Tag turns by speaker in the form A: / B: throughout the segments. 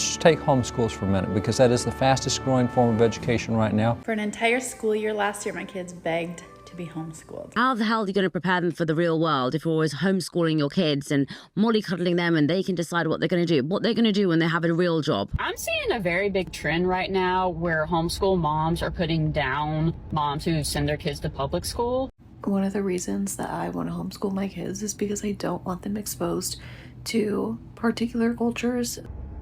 A: let's take homeschools for a minute, because that is the fastest growing form of education right now.
B: For an entire school year last year, my kids begged to be homeschooled.
C: How the hell are you going to prepare them for the real world if you're always homeschooling your kids and mollycoddling them and they can decide what they're going to do when they have a real job?
D: I'm seeing a very big trend right now where homeschool moms are putting down moms who send their kids to public school.
E: One of the reasons that I want to homeschool my kids is because I don't want them exposed to particular cultures.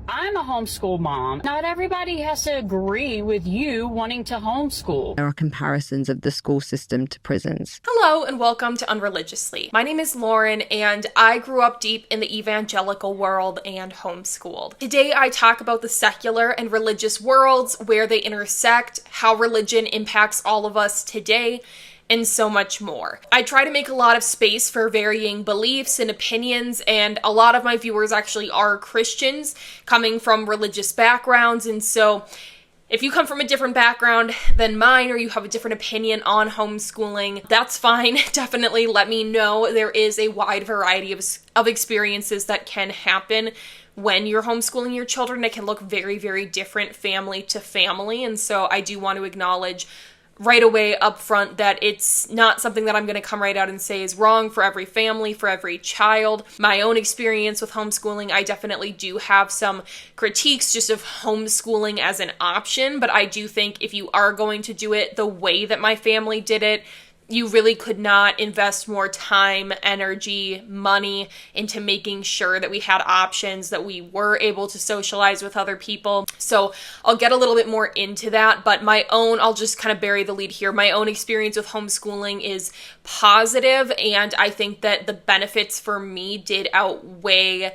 D: I'm a homeschool mom. Not everybody has to agree with you wanting to homeschool.
F: There are comparisons of the school system to prisons.
G: Hello and welcome to Unreligiously. My name is Lauren and I grew up deep in the evangelical world and homeschooled. Today I talk about the secular and religious worlds, where they intersect, how religion impacts all of us today, and so much more. I try to make a lot of space for varying beliefs and opinions, and a lot of my viewers actually are Christians coming from religious backgrounds, and so if you come from a different background than mine or you have a different opinion on homeschooling, that's fine. Definitely let me know. There is a wide variety of experiences that can happen when you're homeschooling your children. It can look very, very different family to family, and so I do want to acknowledge right away up front that it's not something that I'm going to come right out and say is wrong for every family, for every child. My own experience with homeschooling, I definitely do have some critiques just of homeschooling as an option, but I do think if you are going to do it the way that my family did it, you really could not invest more time, energy, money into making sure that we had options, that we were able to socialize with other people. So I'll get a little bit more into that, but I'll just kind of bury the lead here. My own experience with homeschooling is positive, and I think that the benefits for me did outweigh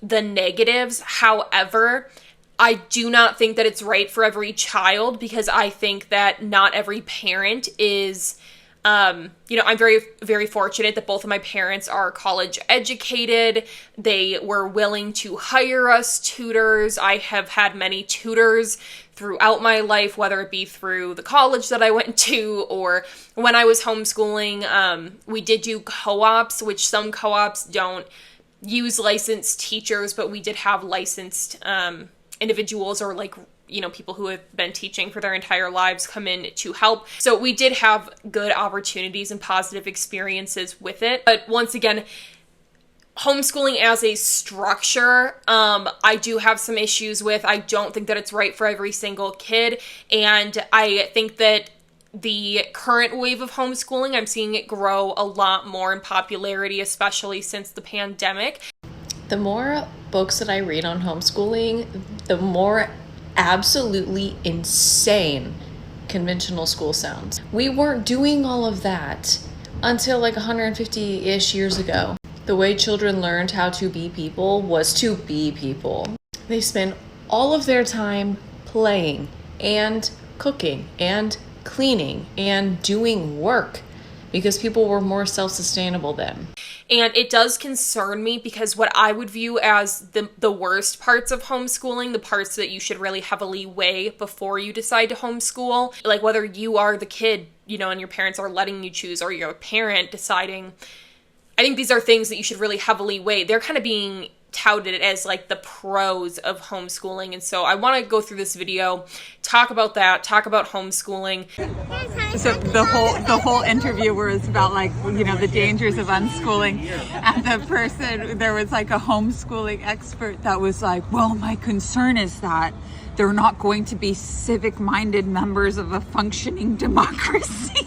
G: the negatives. However, I do not think that it's right for every child, because I think that not every parent is I'm very, very fortunate that both of my parents are college educated. They were willing to hire us tutors. I have had many tutors throughout my life, whether it be through the college that I went to or when I was homeschooling. We did do co-ops, which some co-ops don't use licensed teachers, but we did have licensed individuals or people who have been teaching for their entire lives come in to help. So we did have good opportunities and positive experiences with it. But once again, homeschooling as a structure, I do have some issues with. I don't think that it's right for every single kid. And I think that the current wave of homeschooling, I'm seeing it grow a lot more in popularity, especially since the pandemic.
E: The more books that I read on homeschooling, the more absolutely insane conventional school sounds. We weren't doing all of that until 150-ish years ago. The way children learned how to be people was to be people. They spend all of their time playing and cooking and cleaning and doing work because people were more self-sustainable then.
G: And it does concern me because what I would view as the worst parts of homeschooling, the parts that you should really heavily weigh before you decide to homeschool, like whether you are the kid, and your parents are letting you choose, or you're a parent deciding, I think these are things that you should really heavily weigh. They're kind of being touted as the pros of homeschooling, and so I want to go through this video, talk about that, talk about homeschooling.
H: So the whole interview was about the dangers of unschooling, and there was a homeschooling expert that was well, my concern is that they're not going to be civic-minded members of a functioning democracy.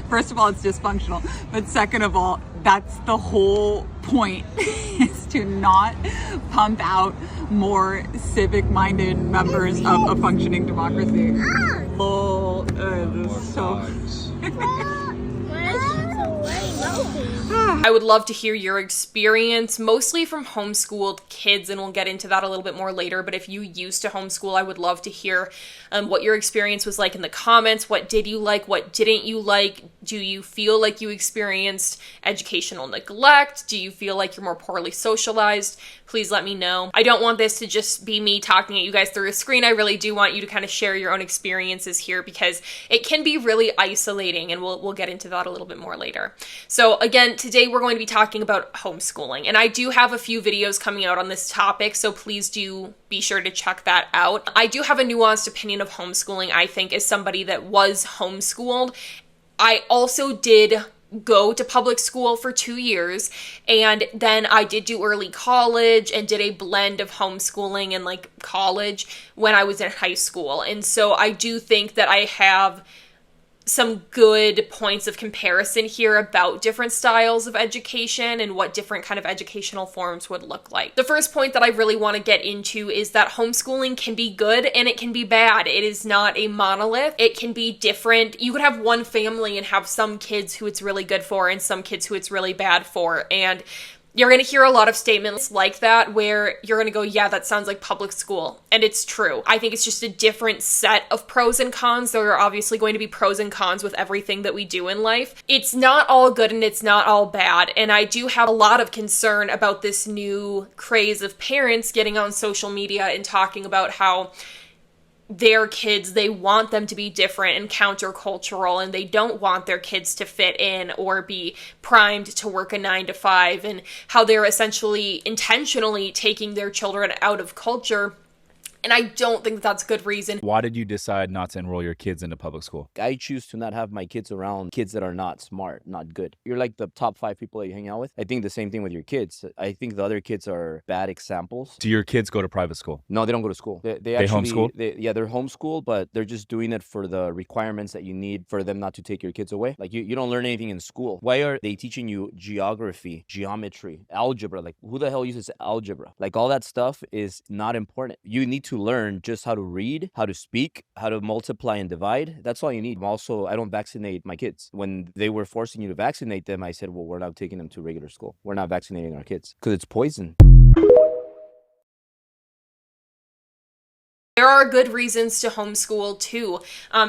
H: First of all, it's dysfunctional, but second of all, that's the whole point, is to not pump out more civic-minded members of a functioning democracy. Oh, so...
G: I would love to hear your experience, mostly from homeschooled kids, and we'll get into that a little bit more later, but if you used to homeschool, I would love to hear what your experience was like in the comments. What did you like? What didn't you like? Do you feel like you experienced educational neglect? Do you feel like you're more poorly socialized? Please let me know. I don't want this to just be me talking at you guys through a screen. I really do want you to kind of share your own experiences here, because it can be really isolating, and we'll get into that a little bit more later. So So again, today we're going to be talking about homeschooling, and I do have a few videos coming out on this topic, so please do be sure to check that out. I do have a nuanced opinion of homeschooling, I think, as somebody that was homeschooled. I also did go to public school for 2 years, and then I did do early college and did a blend of homeschooling and like college when I was in high school. And so I do think that I have some good points of comparison here about different styles of education and what different kind of educational forms would look like. The first point that I really want to get into is that homeschooling can be good and it can be bad. It is not a monolith. It can be different. You could have one family and have some kids who it's really good for and some kids who it's really bad for. And you're going to hear a lot of statements like that where you're going to go, yeah, that sounds like public school. And it's true. I think it's just a different set of pros and cons. There are obviously going to be pros and cons with everything that we do in life. It's not all good and it's not all bad. And I do have a lot of concern about this new craze of parents getting on social media and talking about how their kids, they want them to be different and countercultural, and they don't want their kids to fit in or be primed to work a 9-to-5, and how they're essentially intentionally taking their children out of culture. And I don't think that's a good reason.
I: Why did you decide not to enroll your kids into public school?
J: I choose to not have my kids around kids that are not smart, not good. You're like the top 5 people that you hang out with. I think the same thing with your kids. I think the other kids are bad examples.
I: Do your kids go to private school?
J: No, they don't go to school. They actually homeschool? They're homeschooled, but they're just doing it for the requirements that you need for them not to take your kids away. Like you don't learn anything in school. Why are they teaching you geography, geometry, algebra? Like who the hell uses algebra? Like all that stuff is not important. You need to learn just how to read, how to speak, how to multiply and divide. That's all you need. Also, I don't vaccinate my kids. When they were forcing you to vaccinate them, I said, well, we're not taking them to regular school. We're not vaccinating our kids because it's poison.
G: There are good reasons to homeschool too.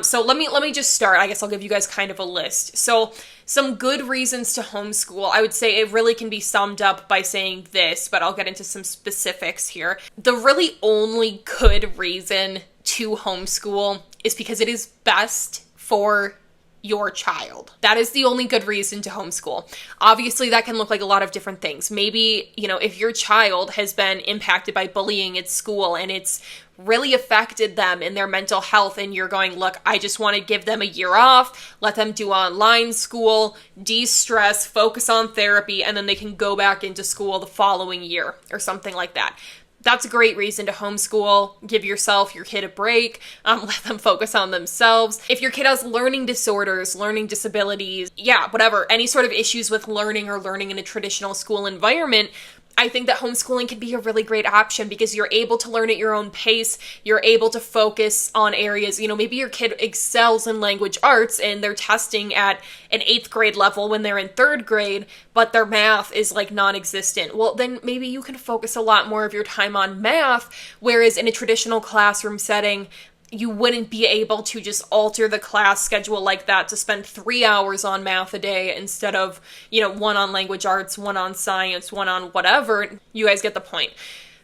G: So let me just start. I guess I'll give you guys kind of a list. So some good reasons to homeschool. I would say it really can be summed up by saying this, but I'll get into some specifics here. The really only good reason to homeschool is because it is best for your child. That is the only good reason to homeschool. Obviously, that can look like a lot of different things. Maybe, if your child has been impacted by bullying at school and it's really affected them in their mental health, and you're going, look, I just want to give them a year off, let them do online school, de-stress, focus on therapy, and then they can go back into school the following year or something like that. That's a great reason to homeschool. Give yourself, your kid a break. Let them focus on themselves. If your kid has learning disorders, learning disabilities, whatever, any sort of issues with learning or learning in a traditional school environment, I think that homeschooling can be a really great option because you're able to learn at your own pace. You're able to focus on areas, maybe your kid excels in language arts and they're testing at an 8th grade level when they're in 3rd grade, but their math is like non-existent. Well, then maybe you can focus a lot more of your time on math, whereas in a traditional classroom setting, you wouldn't be able to just alter the class schedule like that to spend 3 hours on math a day instead of, 1 on language arts, 1 on science, 1 on whatever. You guys get the point.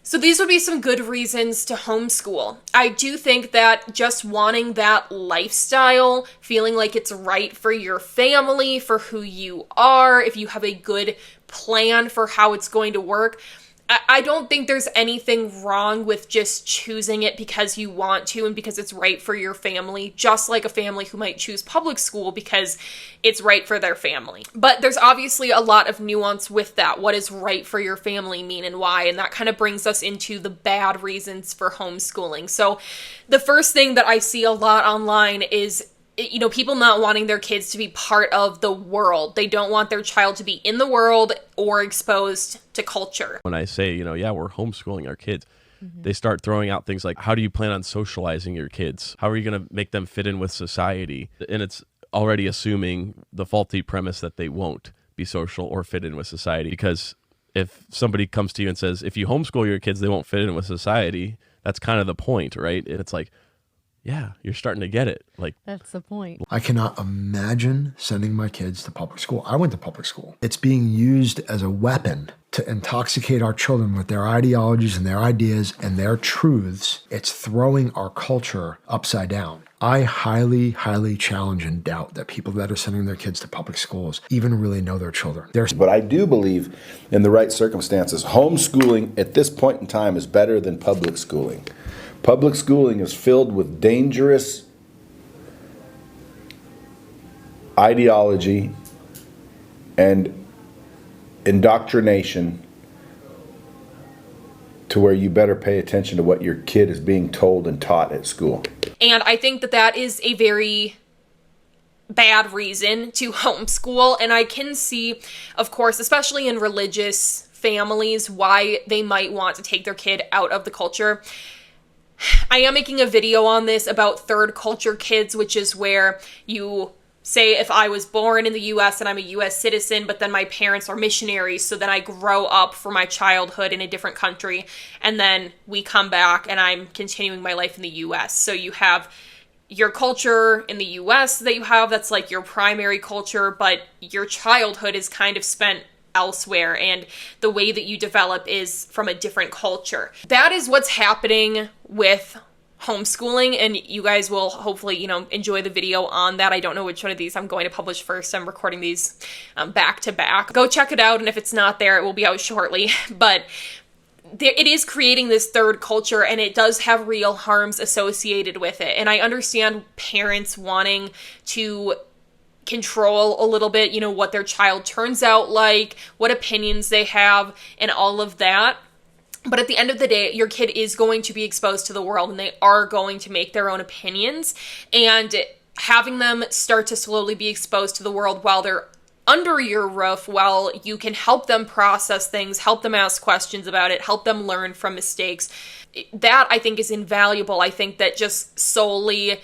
G: So these would be some good reasons to homeschool. I do think that just wanting that lifestyle, feeling like it's right for your family, for who you are, if you have a good plan for how it's going to work, I don't think there's anything wrong with just choosing it because you want to and because it's right for your family, just like a family who might choose public school because it's right for their family. But there's obviously a lot of nuance with that. What does right for your family mean and why? And that kind of brings us into the bad reasons for homeschooling. So the first thing that I see a lot online is people not wanting their kids to be part of the world. They don't want their child to be in the world or exposed to culture.
K: When I say, we're homeschooling our kids, they start throwing out things like, how do you plan on socializing your kids? How are you going to make them fit in with society? And it's already assuming the faulty premise that they won't be social or fit in with society. Because if somebody comes to you and says, if you homeschool your kids, they won't fit in with society, that's kind of the point, right? And it's like, yeah, you're starting to get it. Like,
C: That's the point.
L: I cannot imagine sending my kids to public school. I went to public school. It's being used as a weapon to intoxicate our children with their ideologies and their ideas and their truths. It's throwing our culture upside down. I highly, highly challenge and doubt that people that are sending their kids to public schools even really know their children.
M: But I do believe in the right circumstances, homeschooling at this point in time is better than public schooling. Public schooling is filled with dangerous ideology and indoctrination to where you better pay attention to what your kid is being told and taught at school.
G: And I think that that is a very bad reason to homeschool. And I can see, of course, especially in religious families, why they might want to take their kid out of the culture. I am making a video on this about third culture kids, which is where you say if I was born in the US and I'm a US citizen, but then my parents are missionaries, so then I grow up for my childhood in a different country, and then we come back and I'm continuing my life in the US. So you have your culture in the US that you have, that's like your primary culture, but your childhood is kind of spent elsewhere, and the way that you develop is from a different culture. That is what's happening with homeschooling, and you guys will hopefully, enjoy the video on that. I don't know which one of these I'm going to publish first. I'm recording these back to back. Go check it out, and if it's not there, it will be out shortly. But it is creating this third culture, and it does have real harms associated with it. And I understand parents wanting to control a little bit, what their child turns out like, what opinions they have, and all of that. But at the end of the day, your kid is going to be exposed to the world, and they are going to make their own opinions. And having them start to slowly be exposed to the world while they're under your roof, while you can help them process things, help them ask questions about it, help them learn from mistakes, that I think is invaluable. I think that just solely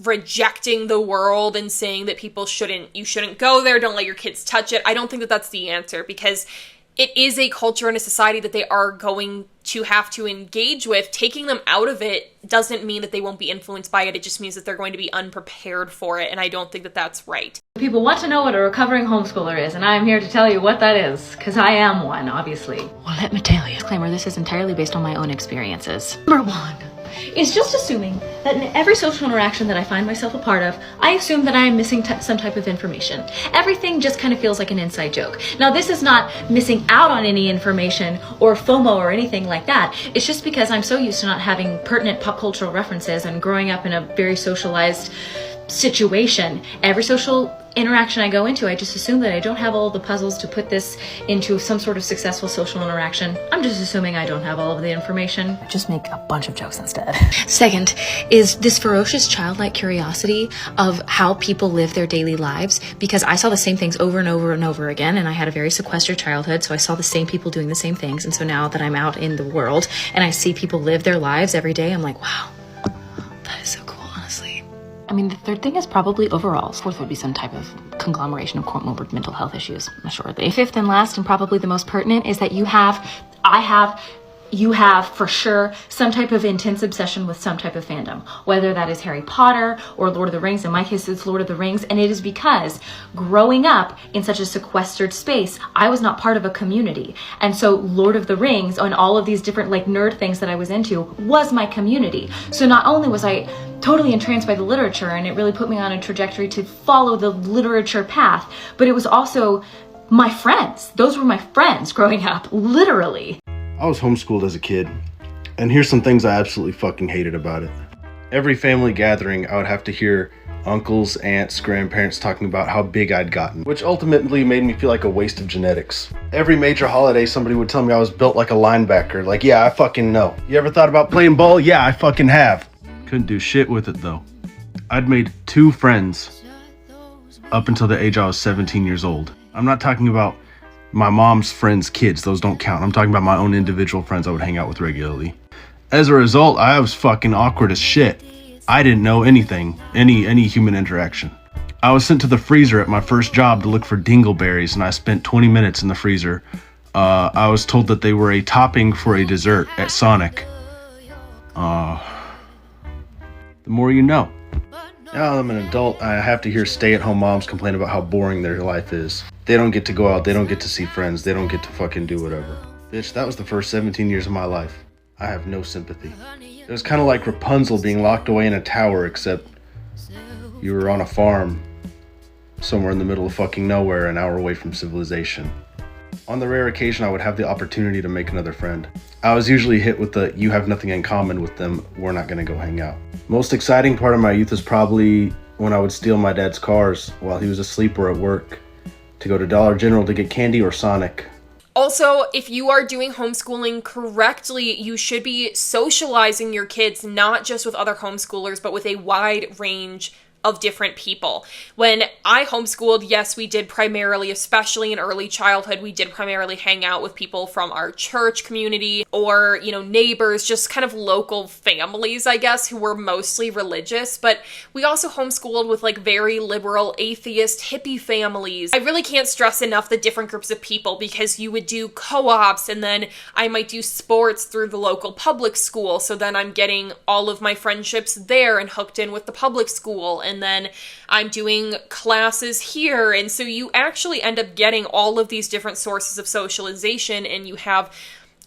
G: rejecting the world and saying that you shouldn't go there, don't let your kids touch it, I don't think that that's the answer, because it is a culture and a society that they are going to have to engage with. Taking them out of it doesn't mean that they won't be influenced by it. It just means that they're going to be unprepared for it, and I don't think that that's right.
N: People want to know what a recovering homeschooler is, and I am here to tell you what that is, because I am one, obviously. Well, let me tell you. Disclaimer, this is entirely based on my own experiences. Number one is just assuming that in every social interaction that I find myself a part of, I assume that I am missing some type of information. Everything just kind of feels like an inside joke. Now, this is not missing out on any information or FOMO or anything like that. It's just because I'm so used to not having pertinent pop cultural references and growing up in a very socialized situation. Every social interaction I go into, I just assume that I don't have all the puzzles to put this into some sort of successful social interaction. I'm just assuming I don't have all of the information. Just make a bunch of jokes instead. Second is this ferocious childlike curiosity of how people live their daily lives, because I saw the same things over and over and over again, and I had a very sequestered childhood, so I saw the same people doing the same things. And so now that I'm out in the world and I see people live their lives every day, I'm like, wow, that is so cool, honestly. I mean, the third thing is probably overalls. Fourth would be some type of conglomeration of comorbid mental health issues, assuredly. Fifth and last, and probably the most pertinent, is that you have for sure some type of intense obsession with some type of fandom, whether that is Harry Potter or Lord of the Rings. In my case, it's Lord of the Rings, and it is because growing up in such a sequestered space, I was not part of a community. And so Lord of the Rings and all of these different nerd things that I was into was my community. So not only was I totally entranced by the literature, and it really put me on a trajectory to follow the literature path, but it was also my friends. Those were my friends growing up, literally.
O: I was homeschooled as a kid, and here's some things I absolutely fucking hated about it. Every family gathering, I would have to hear uncles, aunts, grandparents talking about how big I'd gotten, which ultimately made me feel like a waste of genetics. Every major holiday, somebody would tell me I was built like a linebacker. Like, yeah, I fucking know. You ever thought about playing ball? Yeah, I fucking have. Couldn't do shit with it though. I'd made 2 friends up until the age I was 17 years old. I'm not talking about my mom's friends' kids, those don't count. I'm talking about my own individual friends I would hang out with regularly. As a result, I was fucking awkward as shit. I didn't know anything, any human interaction. I was sent to the freezer at my first job to look for dingleberries, and I spent 20 minutes in the freezer. I was told that they were a topping for a dessert at Sonic. The more you know. Now I'm an adult, I have to hear stay-at-home moms complain about how boring their life is. They don't get to go out, they don't get to see friends, they don't get to fucking do whatever. Bitch, that was the first 17 years of my life. I have no sympathy. It was kind of like Rapunzel being locked away in a tower, except you were on a farm somewhere in the middle of fucking nowhere, an hour away from civilization. On the rare occasion I would have the opportunity to make another friend, I was usually hit with the "you have nothing in common with them, we're not gonna go hang out." Most exciting part of my youth is probably when I would steal my dad's cars while he was asleep or at work to go to Dollar General to get candy or Sonic.
G: Also, if you are doing homeschooling correctly, you should be socializing your kids not just with other homeschoolers, but with a wide range of different people. When I homeschooled, yes, we did primarily, especially in early childhood, we did primarily hang out with people from our church community or, neighbors, just kind of local families, I guess, who were mostly religious. But we also homeschooled with like very liberal, atheist, hippie families. I really can't stress enough the different groups of people, because you would do co-ops and then I might do sports through the local public school. So then I'm getting all of my friendships there and hooked in with the public school. And then I'm doing classes here. And so you actually end up getting all of these different sources of socialization, and you have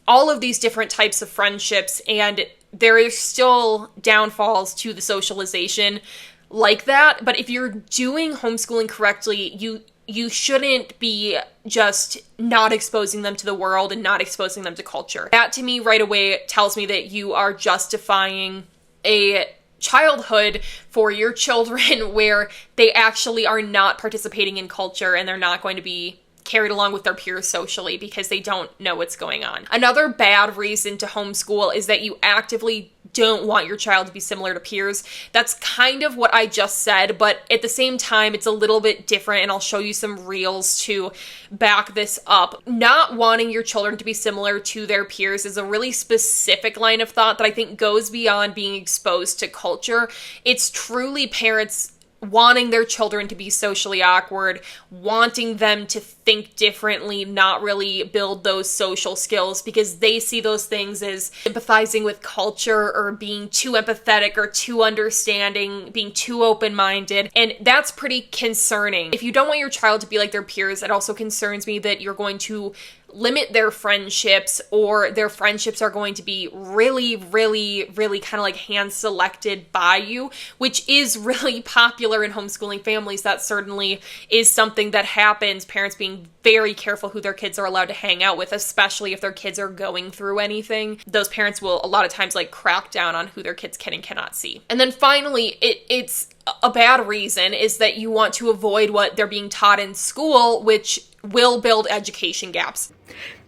G: all of these different types of friendships, and there is still downfalls to the socialization like that. But if you're doing homeschooling correctly, you shouldn't be just not exposing them to the world and not exposing them to culture. That to me right away tells me that you are justifying a childhood for your children where they actually are not participating in culture and they're not going to be carried along with their peers socially because they don't know what's going on. Another bad reason to homeschool is that you actively don't want your child to be similar to peers. That's kind of what I just said, but at the same time, it's a little bit different, and I'll show you some reels to back this up. Not wanting your children to be similar to their peers is a really specific line of thought that I think goes beyond being exposed to culture. It's truly parents wanting their children to be socially awkward, wanting them to think differently, not really build those social skills because they see those things as empathizing with culture or being too empathetic or too understanding, being too open-minded, and that's pretty concerning. If you don't want your child to be like their peers, it also concerns me that you're going to limit their friendships, or their friendships are going to be really, really, really kind of like hand-selected by you, which is really popular in homeschooling families. That certainly is something that happens, parents being very careful who their kids are allowed to hang out with, especially if their kids are going through anything. Those parents will a lot of times like crack down on who their kids can and cannot see. And then finally, it's a bad reason is that you want to avoid what they're being taught in school, which will build education gaps.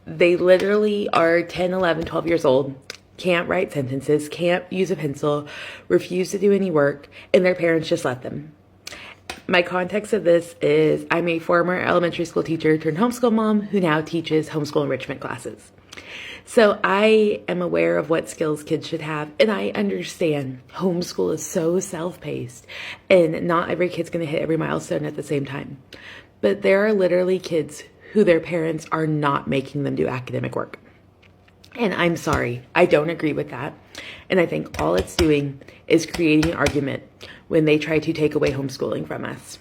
P: They literally are 10, 11, 12 years old, can't write sentences, can't use a pencil, refuse to do any work, and their parents just let them. My context of this is I'm a former elementary school teacher turned homeschool mom who now teaches homeschool enrichment classes. So I am aware of what skills kids should have, and I understand homeschool is so self-paced, and not every kid's going to hit every milestone at the same time. But there are literally kids who their parents are not making them do academic work. And I'm sorry, I don't agree with that. And I think all it's doing is creating an argument when they try to take away homeschooling from us.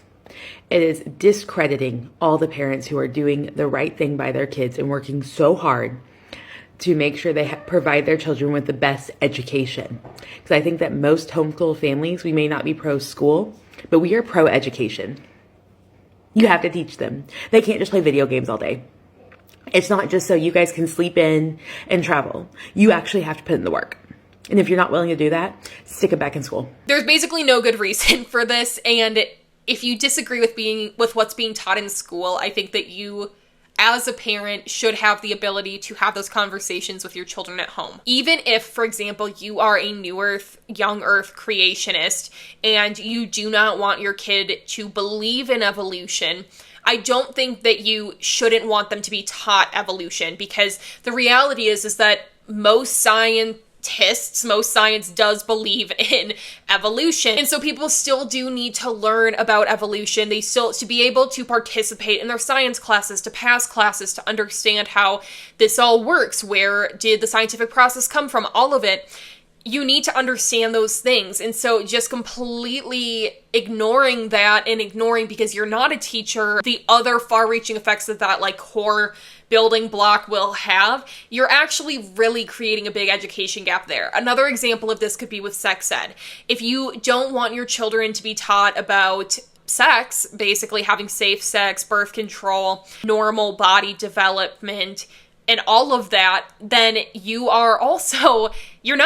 P: It is discrediting all the parents who are doing the right thing by their kids and working so hard to make sure they provide their children with the best education. Because I think that most homeschool families, we may not be pro-school, but we are pro-education. You have to teach them. They can't just play video games all day. It's not just so you guys can sleep in and travel. You actually have to put in the work. And if you're not willing to do that, stick them back in school.
G: There's basically no good reason for this. And if you disagree with what's being taught in school, I think that you, as a parent, should have the ability to have those conversations with your children at home. Even if, for example, you are a new earth, young earth creationist and you do not want your kid to believe in evolution, I don't think that you shouldn't want them to be taught evolution, because the reality is that most science does believe in evolution. And so people still do need to learn about evolution. They still, to be able to participate in their science classes, to pass classes, to understand how this all works. Where did the scientific process come from? All of it. you need to understand those things. And so just completely ignoring that and ignoring, because you're not a teacher, the other far-reaching effects that that like core building block will have, you're actually really creating a big education gap there. Another example of this could be with sex ed. If you don't want your children to be taught about sex, basically having safe sex, birth control, normal body development, and all of that, then you are also, your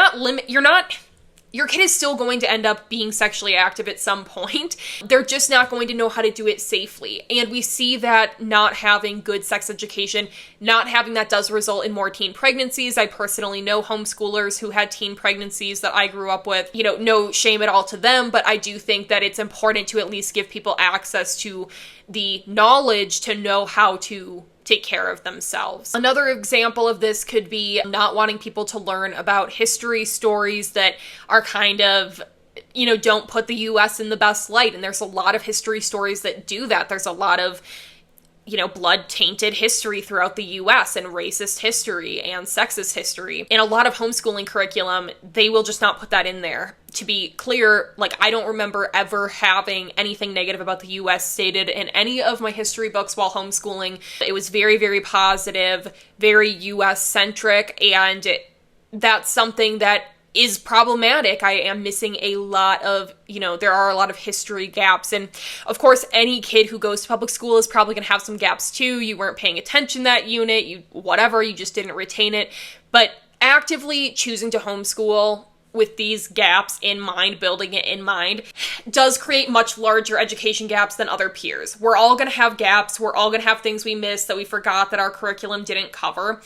G: kid is still going to end up being sexually active at some point. They're just not going to know how to do it safely. And we see that not having good sex education, not having that does result in more teen pregnancies. I personally know homeschoolers who had teen pregnancies that I grew up with. You know, no shame at all to them, but I do think that it's important to at least give people access to the knowledge to know how to take care of themselves. Another example of this could be not wanting people to learn about history stories that are kind of, you know, don't put the US in the best light. And there's a lot of history stories that do that. There's a lot of, you know, blood-tainted history throughout the US and racist history and sexist history. In a lot of homeschooling curriculum, they will just not put that in there. To be clear, like, I don't remember ever having anything negative about the US stated in any of my history books while homeschooling. It was very, very positive, very US-centric, and that's something that is problematic. I am missing a lot of, you know, there are a lot of history gaps. And of course, any kid who goes to public school is probably going to have some gaps too. You weren't paying attention that unit, you just didn't retain it. But actively choosing to homeschool with these gaps in mind, building it in mind, does create much larger education gaps than other peers. We're all going to have gaps. We're all going to have things we missed that we forgot that our curriculum didn't cover.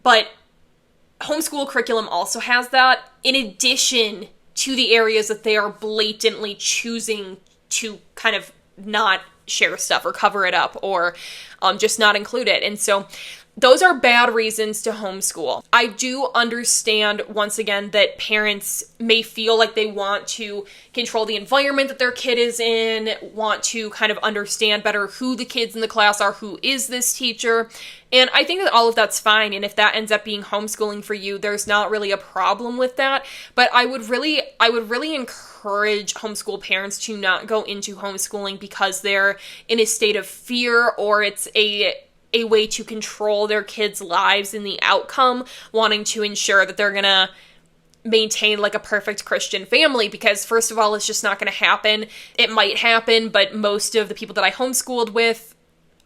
G: But homeschool curriculum also has that, in addition to the areas that they are blatantly choosing to kind of not share stuff or cover it up or just not include it. And so those are bad reasons to homeschool. I do understand, once again, that parents may feel like they want to control the environment that their kid is in, want to kind of understand better who the kids in the class are, who is this teacher. And I think that all of that's fine. And if that ends up being homeschooling for you, there's not really a problem with that. But I would really encourage homeschool parents to not go into homeschooling because they're in a state of fear, or it's a way to control their kids' lives and the outcome, wanting to ensure that they're gonna maintain like a perfect Christian family, because first of all, it's just not gonna happen. It might happen, but most of the people that I homeschooled with,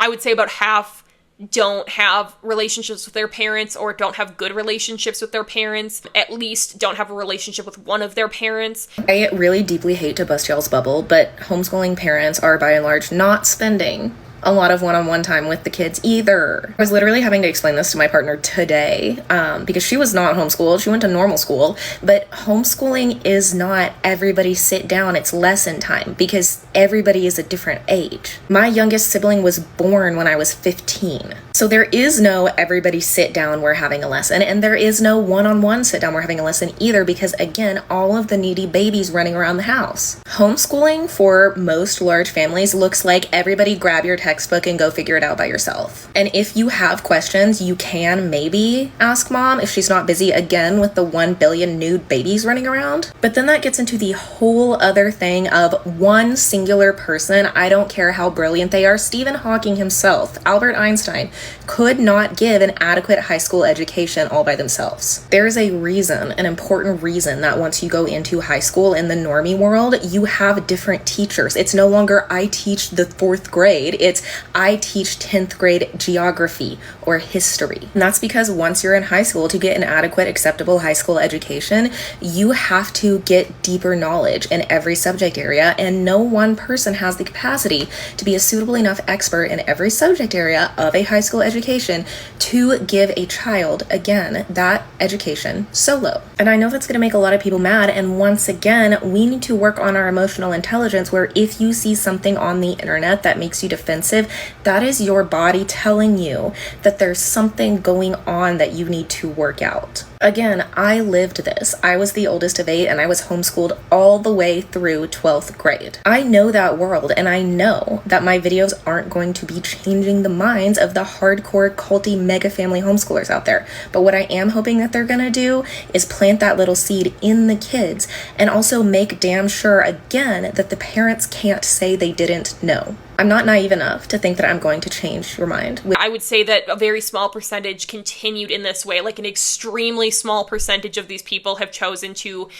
G: I would say about half don't have relationships with their parents, or don't have good relationships with their parents, at least don't have a relationship with one of their parents.
Q: I really deeply hate to bust y'all's bubble, but homeschooling parents are by and large not spending a lot of one-on-one time with the kids either. I was literally having to explain this to my partner today because she was not homeschooled. She went to normal school, but homeschooling is not everybody sit down. It's lesson time because everybody is a different age. My youngest sibling was born when I was 15. So there is no everybody sit down, we're having a lesson, and there is no one-on-one sit down, we're having a lesson either, because again, all of the needy babies running around the house. Homeschooling for most large families looks like everybody grab your textbook and go figure it out by yourself. And if you have questions, you can maybe ask mom if she's not busy again with the 1 billion nude babies running around. But then that gets into the whole other thing of one singular person. I don't care how brilliant they are. Stephen Hawking himself, Albert Einstein, could not give an adequate high school education all by themselves. There's a reason, an important reason, that once you go into high school in the normie world, you have different teachers. It's no longer I teach the 4th grade, it's I teach 10th grade geography or history. And that's because once you're in high school, to get an adequate, acceptable high school education, you have to get deeper knowledge in every subject area, and no one person has the capacity to be a suitable enough expert in every subject area of a high school education to give a child, again, that education solo. And I know that's going to make a lot of people mad, and once again, we need to work on our emotional intelligence, where if you see something on the internet that makes you defensive, that is your body telling you that there's something going on that you need to work out. Again, I lived this. I was the oldest of 8 and I was homeschooled all the way through 12th grade. I know that world, and I know that my videos aren't going to be changing the minds of the hardcore culty mega family homeschoolers out there. But what I am hoping that they're gonna do is plant that little seed in the kids and also make damn sure again that the parents can't say they didn't know. I'm not naive enough to think that I'm going to change your mind.
G: I would say that a very small percentage continued in this way, like an extremely small percentage of these people have chosen to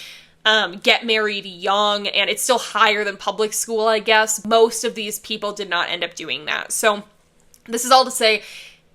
G: get married young, and it's still higher than public school, I guess. Most of these people did not end up doing that. So this is all to say,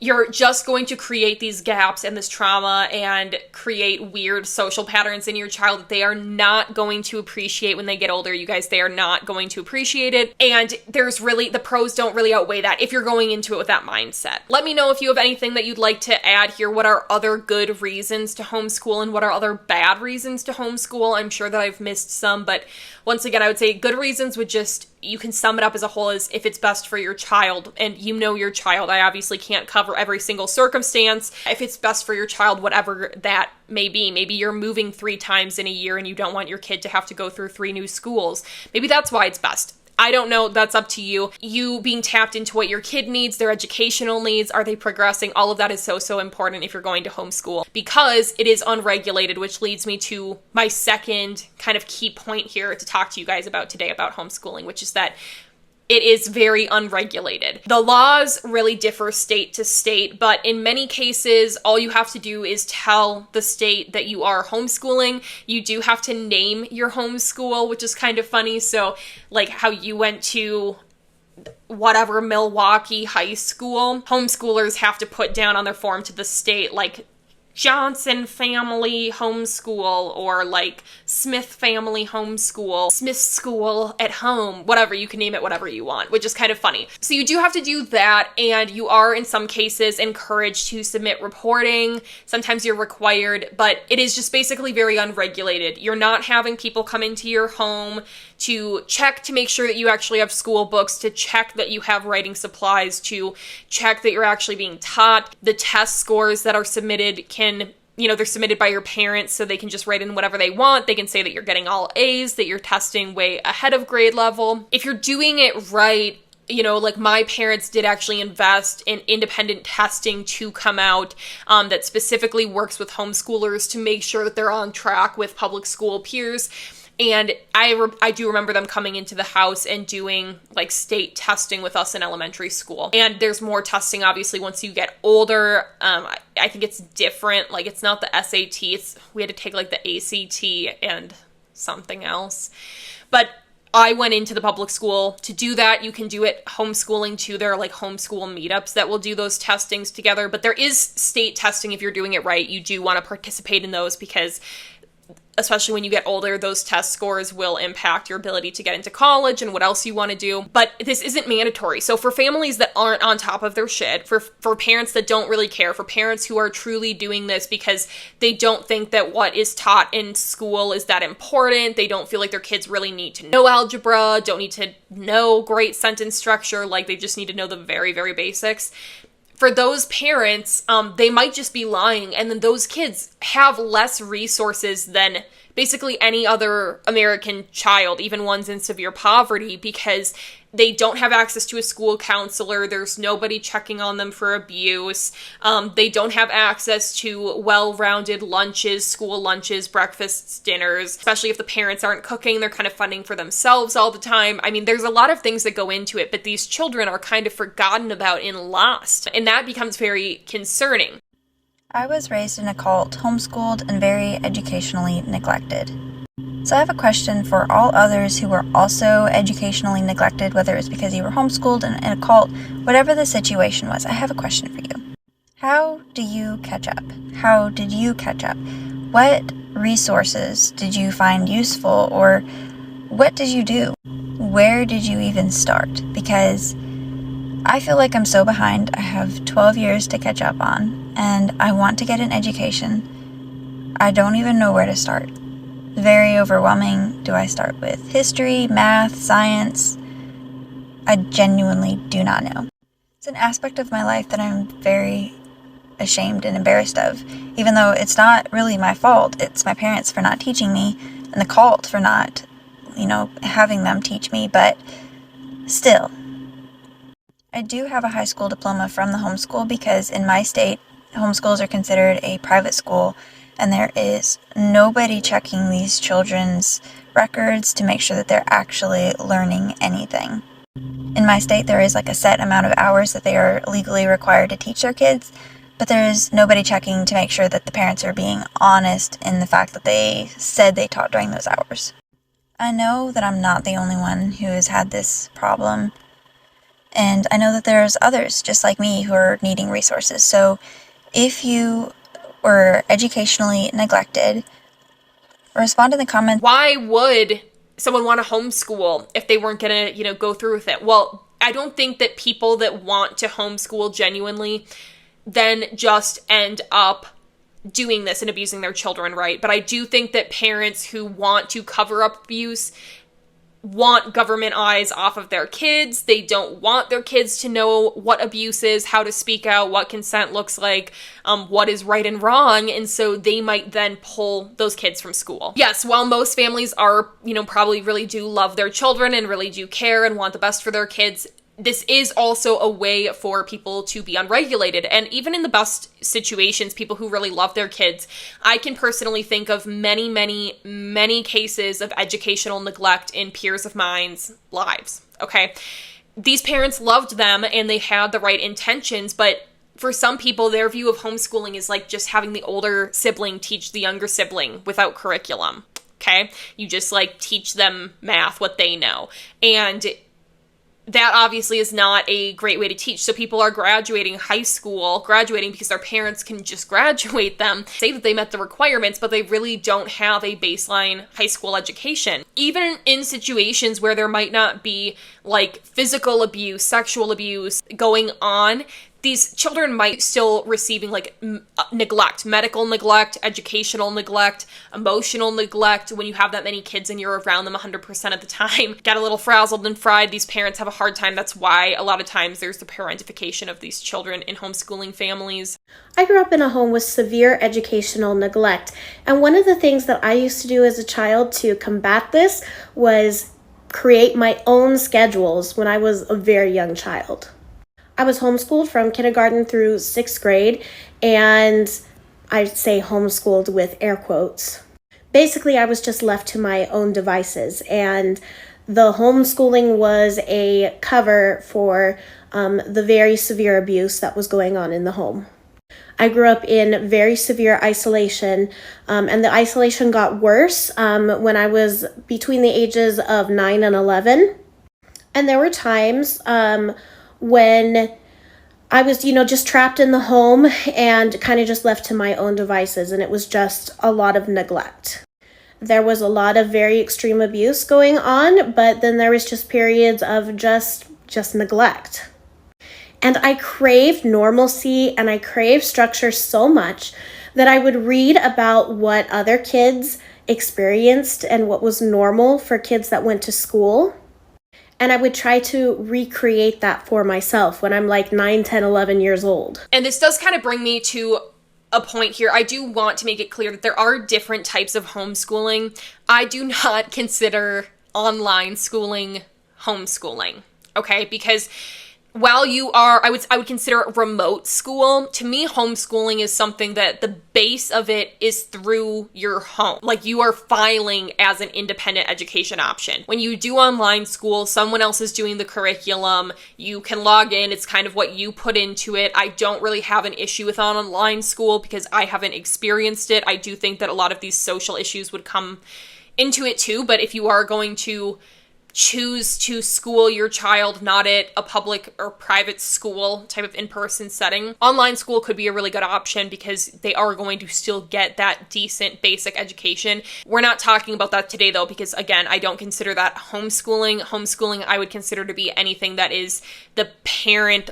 G: you're just going to create these gaps and this trauma and create weird social patterns in your child that they are not going to appreciate when they get older. You guys, they are not going to appreciate it. And there's really, the pros don't really outweigh that if you're going into it with that mindset. Let me know if you have anything that you'd like to add here. What are other good reasons to homeschool and what are other bad reasons to homeschool? I'm sure that I've missed some, but once again, I would say good reasons would just, you can sum it up as a whole as if it's best for your child, and you know your child. I obviously can't cover every single circumstance. If it's best for your child, whatever that may be. Maybe you're moving 3 times in a year and you don't want your kid to have to go through 3 new schools. Maybe that's why it's best. I don't know. That's up to you. You being tapped into what your kid needs, their educational needs, are they progressing? All of that is so important if you're going to homeschool, because it is unregulated, which leads me to my second kind of key point here to talk to you guys about today about homeschooling, which is that it is very unregulated. The laws really differ state to state, but in many cases, all you have to do is tell the state that you are homeschooling. You do have to name your homeschool, which is kind of funny. So like how you went to whatever Milwaukee high school, homeschoolers have to put down on their form to the state like Johnson family homeschool or like Smith family homeschool, Smith school at home, whatever, you can name it whatever you want, which is kind of funny. So you do have to do that, and you are in some cases encouraged to submit reporting. Sometimes you're required, but it is just basically very unregulated. You're not having people come into your home to check to make sure that you actually have school books, to check that you have writing supplies, to check that you're actually being taught. The test scores that are submitted can, you know, they're submitted by your parents, so they can just write in whatever they want. They can say that you're getting all A's, that you're testing way ahead of grade level. If you're doing it right, you know, like my parents did actually invest in independent testing to come out that specifically works with homeschoolers to make sure that they're on track with public school peers. And I do remember them coming into the house and doing like state testing with us in elementary school. And there's more testing, obviously, once you get older. I think it's different. Like, it's not the SAT. We had to take like the ACT and something else. But I went into the public school to do that. You can do it homeschooling too. There are like homeschool meetups that will do those testings together. But there is state testing if you're doing it right. You do want to participate in those because especially when you get older, those test scores will impact your ability to get into college and what else you want to do. But this isn't mandatory. So for families that aren't on top of their shit, for parents that don't really care, for parents who are truly doing this because they don't think that what is taught in school is that important, they don't feel like their kids really need to know algebra, don't need to know great sentence structure, like they just need to know the very, very basics. For those parents, they might just be lying, and then those kids have less resources than basically any other American child, even ones in severe poverty, because they don't have access to a school counselor. There's nobody checking on them for abuse. They don't have access to well-rounded lunches, school lunches, breakfasts, dinners, especially if the parents aren't cooking. They're kind of funding for themselves all the time. I mean, there's a lot of things that go into it, but these children are kind of forgotten about and lost, and that becomes very concerning.
R: I was raised in a cult, homeschooled, and very educationally neglected. So I have a question for all others who were also educationally neglected, whether it's because you were homeschooled in a cult, whatever the situation was. I have a question for you. How do you catch up? How did you catch up? What resources did you find useful, or what did you do? Where did you even start? Because I feel like I'm so behind. I have 12 years to catch up on, and I want to get an education. I don't even know where to start. Very overwhelming. Do I start with history, math, science? I genuinely do not know. It's an aspect of my life that I'm very ashamed and embarrassed of, even though it's not really my fault. It's my parents for not teaching me and the cult for not, having them teach me, but still. I do have a high school diploma from the homeschool because in my state, homeschools are considered a private school, and there is nobody checking these children's records to make sure that they're actually learning anything. In my state, there is like a set amount of hours that they are legally required to teach their kids, but there is nobody checking to make sure that the parents are being honest in the fact that they said they taught during those hours. I know that I'm not the only one who has had this problem, and I know that there's others just like me who are needing resources. So if you were educationally neglected, respond in the comments.
G: Why would someone want to homeschool if they weren't going to, go through with it? Well, I don't think that people that want to homeschool genuinely then just end up doing this and abusing their children, right? But I do think that parents who want to cover up abuse want government eyes off of their kids. They don't want their kids to know what abuse is, how to speak out, what consent looks like, what is right and wrong, and so they might then pull those kids from school. Yes, while most families are, probably really do love their children and really do care and want the best for their kids, this is also a way for people to be unregulated. And even in the best situations, people who really love their kids, I can personally think of many, many, many cases of educational neglect in peers of mine's lives, okay? These parents loved them and they had the right intentions, but for some people, their view of homeschooling is like just having the older sibling teach the younger sibling without curriculum, okay? You just teach them math, what they know. And that obviously is not a great way to teach. So people are graduating because their parents can just graduate them, say that they met the requirements, but they really don't have a baseline high school education. Even in situations where there might not be physical abuse, sexual abuse going on, these children might still receiving neglect, medical neglect, educational neglect, emotional neglect. When you have that many kids and you're around them 100% of the time, get a little frazzled and fried. These parents have a hard time. That's why a lot of times there's the parentification of these children in homeschooling families.
S: I grew up in a home with severe educational neglect. And one of the things that I used to do as a child to combat this was create my own schedules when I was a very young child. I was homeschooled from kindergarten through 6th grade, and I say homeschooled with air quotes. Basically, I was just left to my own devices, and the homeschooling was a cover for the very severe abuse that was going on in the home. I grew up in very severe isolation, and the isolation got worse when I was between the ages of 9 and 11. And there were times when I was, just trapped in the home and kind of just left to my own devices, and it was just a lot of neglect. There was a lot of very extreme abuse going on, but then there was just periods of just neglect. And I craved normalcy and I craved structure so much that I would read about what other kids experienced and what was normal for kids that went to school. And I would try to recreate that for myself when I'm 9, 10, 11 years old.
G: And this does kind of bring me to a point here. I do want to make it clear that there are different types of homeschooling. I do not consider online schooling homeschooling, okay? Because while I would consider it remote school. To me, homeschooling is something that the base of it is through your home. You are filing as an independent education option. When you do online school, someone else is doing the curriculum. You can log in. It's kind of what you put into it. I don't really have an issue with online school because I haven't experienced it. I do think that a lot of these social issues would come into it too, but if you are going to choose to school your child not at a public or private school type of in-person setting, online school could be a really good option because they are going to still get that decent basic education. We're not talking about that today though, because again, I don't consider that homeschooling. Homeschooling I would consider to be anything that is the parents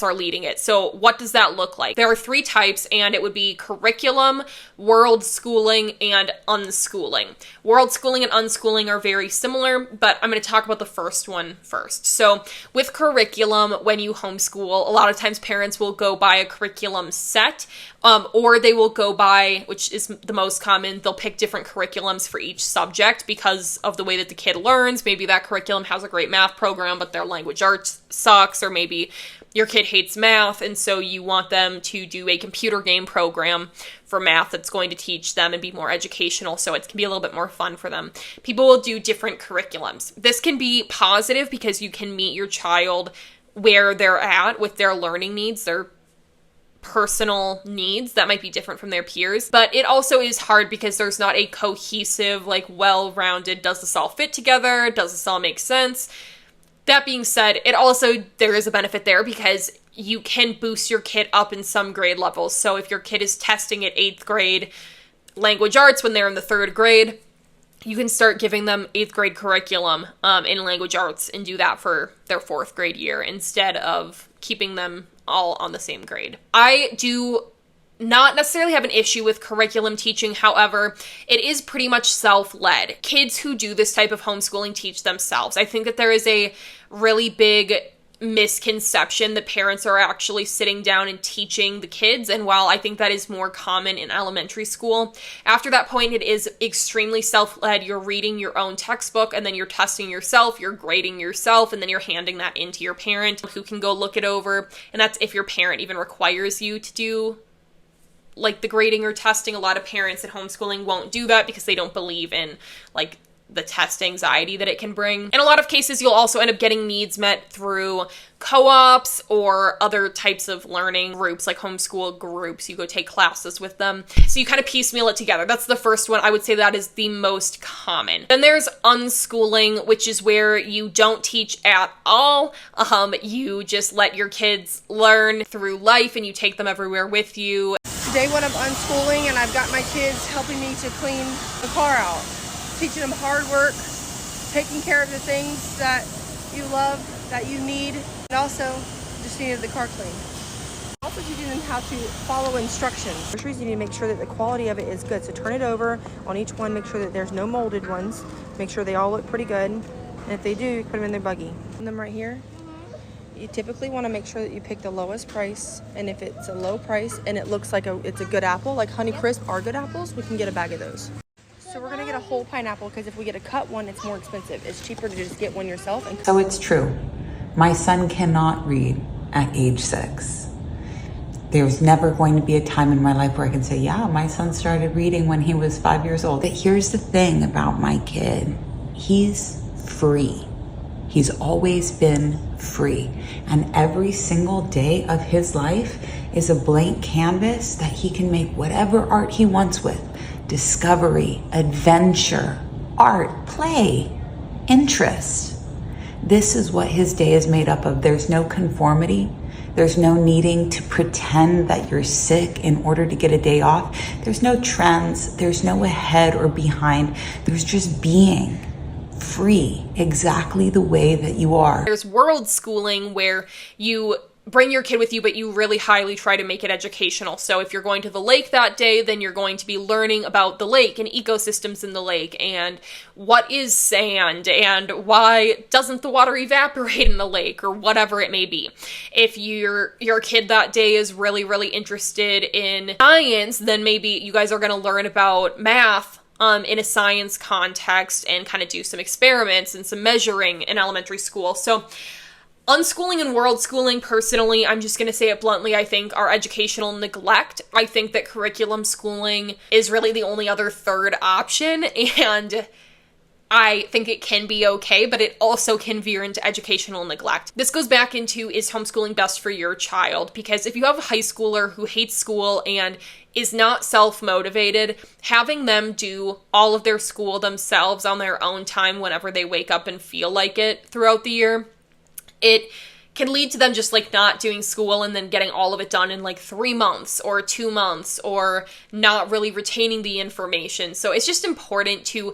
G: are leading it. So what does that look like? There are 3 types, and it would be curriculum, world schooling, and unschooling. World schooling and unschooling are very similar similar, but I'm going to talk about the first one first. So with curriculum, when you homeschool, a lot of times parents will go buy a curriculum set, or they will go buy, which is the most common, they'll pick different curriculums for each subject because of the way that the kid learns. Maybe that curriculum has a great math program, but their language arts sucks, or maybe your kid hates math, and so you want them to do a computer game program for math that's going to teach them and be more educational, so it can be a little bit more fun for them. People will do different curriculums. This can be positive because you can meet your child where they're at with their learning needs, their personal needs that might be different from their peers. But it also is hard because there's not a cohesive, like, well-rounded, does this all fit together? Does this all make sense? That being said, there is a benefit there because you can boost your kid up in some grade levels. So if your kid is testing at 8th grade language arts when they're in the 3rd grade, you can start giving them 8th grade curriculum in language arts and do that for their 4th grade year instead of keeping them all on the same grade. I do not necessarily have an issue with curriculum teaching. However, it is pretty much self-led. Kids who do this type of homeschooling teach themselves. I think that there is a really big misconception that parents are actually sitting down and teaching the kids. And while I think that is more common in elementary school, after that point, it is extremely self-led. You're reading your own textbook and then you're testing yourself, you're grading yourself, and then you're handing that into your parent who can go look it over. And that's if your parent even requires you to do like the grading or testing. A lot of parents at homeschooling won't do that because they don't believe in like the test anxiety that it can bring. In a lot of cases, you'll also end up getting needs met through co-ops or other types of learning groups, like homeschool groups. You go take classes with them. So you kind of piecemeal it together. That's the first one. I would say that is the most common. Then there's unschooling, which is where you don't teach at all. You just let your kids learn through life and you take them everywhere with you.
T: Day one of unschooling, and I've got my kids helping me to clean the car out, teaching them hard work, taking care of the things that you love, that you need, and also just needed the car cleaned. Also teaching them how to follow instructions. Groceries, you need to make sure that the quality of it is good. So turn it over on each one, make sure that there's no molded ones, make sure they all look pretty good, and if they do, put them in their buggy. And them right here. You typically want to make sure that you pick the lowest price, and if it's a low price and it looks like it's a good apple, like Honey Crisp are good apples, we can get a bag of those. So we're gonna get a whole pineapple because if we get a cut one, it's more expensive. It's cheaper to just get one yourself.
U: So it's true. My son cannot read at age 6. There's never going to be a time in my life where I can say, yeah, my son started reading when he was 5 years old. But here's the thing about my kid. He's free. He's always been free. And every single day of his life is a blank canvas that he can make whatever art he wants with. Discovery, adventure, art, play, interest. This is what his day is made up of. There's no conformity. There's no needing to pretend that you're sick in order to get a day off. There's no trends. There's no ahead or behind. There's just being free exactly the way that you are.
G: There's world schooling where you bring your kid with you, but you really highly try to make it educational. So if you're going to the lake that day, then you're going to be learning about the lake and ecosystems in the lake and what is sand and why doesn't the water evaporate in the lake or whatever it may be. If your kid that day is really, really interested in science, then maybe you guys are going to learn about math in a science context and kind of do some experiments and some measuring in elementary school. So unschooling and world schooling, personally, I'm just going to say it bluntly, I think are educational neglect. I think that curriculum schooling is really the only other third option, and I think it can be okay, but it also can veer into educational neglect. This goes back into, is homeschooling best for your child? Because if you have a high schooler who hates school and is not self-motivated, having them do all of their school themselves on their own time whenever they wake up and feel like it throughout the year, it can lead to them just like not doing school and then getting all of it done in like 3 months or 2 months or not really retaining the information. So it's just important to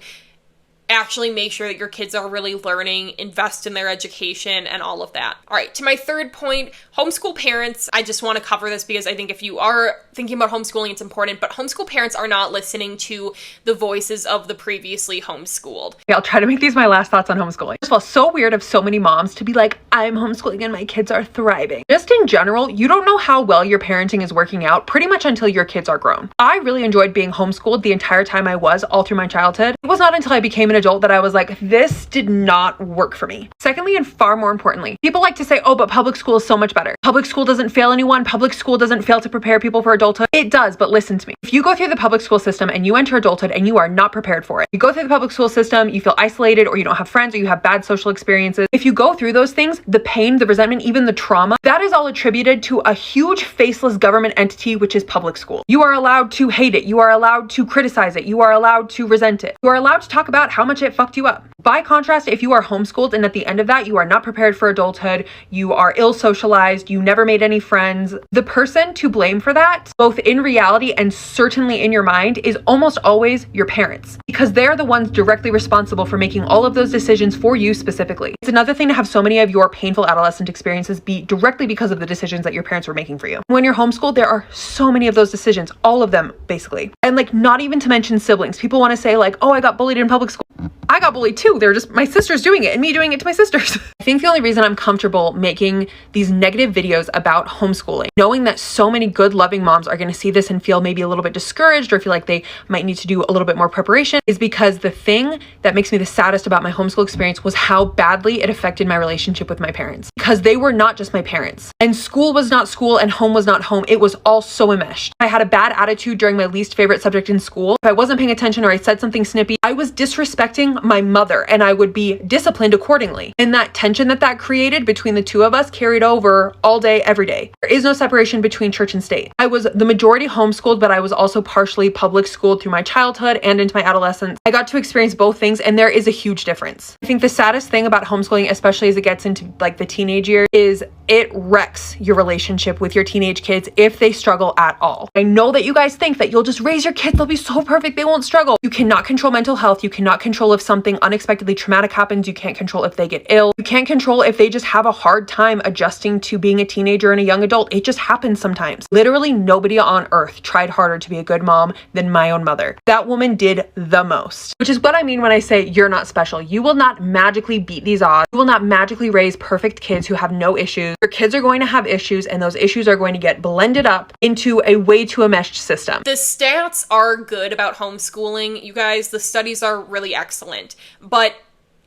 G: actually make sure that your kids are really learning, invest in their education, and all of that. All right, to my third point, homeschool parents, I just want to cover this because I think if you are thinking about homeschooling, it's important, but homeschool parents are not listening to the voices of the previously homeschooled.
A: Okay, I'll try to make these my last thoughts on homeschooling. First of all, so weird of so many moms to be like, I'm homeschooling and my kids are thriving. Just in general, you don't know how well your parenting is working out pretty much until your kids are grown. I really enjoyed being homeschooled the entire time I was, all through my childhood. It was not until I became an adult that I was like, this did not work for me. Secondly, and far more importantly, people like to say, oh, but public school is so much better. Public school doesn't fail anyone. Public school doesn't fail to prepare people for adulthood. It does, but listen to me. If you go through the public school system and you enter adulthood and you are not prepared for it, you go through the public school system, you feel isolated, or you don't have friends, or you have bad social experiences. If you go through those things, the pain, the resentment, even the trauma, that is all attributed to a huge faceless government entity, which is public school. You are allowed to hate it. You are allowed to criticize it. You are allowed to resent it. You are allowed to talk about how much it fucked you up. By contrast, if you are homeschooled and at the end of that, you are not prepared for adulthood, you are ill socialized, you never made any friends, the person to blame for that, both in reality and certainly in your mind, is almost always your parents, because they're the ones directly responsible for making all of those decisions for you specifically. It's another thing to have so many of your painful adolescent experiences be directly because of the decisions that your parents were making for you. When you're homeschooled, there are so many of those decisions, all of them basically. And like, not even to mention siblings. People want to say like, oh, I got bullied in public school. I got bullied too. They're just my sisters doing it and me doing it to my sisters. I think the only reason I'm comfortable making these negative videos about homeschooling, knowing that so many good, loving moms are going to see this and feel maybe a little bit discouraged or feel like they might need to do a little bit more preparation, is because the thing that makes me the saddest about my homeschool experience was how badly it affected my relationship with my parents. Because they were not just my parents. And school was not school and home was not home. It was all so enmeshed. I had a bad attitude during my least favorite subject in school. If I wasn't paying attention or I said something snippy, I was disrespecting my mother and I would be disciplined accordingly. And that tension that created between the two of us carried over all day, every day. There is no separation between church and state. I was the majority homeschooled, but I was also partially public schooled through my childhood and into my adolescence. I got to experience both things and there is a huge difference. I think the saddest thing about homeschooling, especially as it gets into like the teenage years, is it wrecks your relationship with your teenage kids if they struggle at all. I know that you guys think that you'll just raise your kids, they'll be so perfect, they won't struggle. You cannot control mental health. You cannot control if something unexpectedly traumatic happens. You can't control if they get ill. You can't control if they just have a hard time adjusting to being a teenager and a young adult. It just happens sometimes. Literally nobody on earth tried harder to be a good mom than my own mother. That woman did the most, which is what I mean when I say you're not special. You will not magically beat these odds. You will not magically raise perfect kids who have no issues. Your kids are going to have issues and those issues are going to get blended up into a way too enmeshed system.
G: The stats are good about homeschooling, you guys. The studies are really excellent, but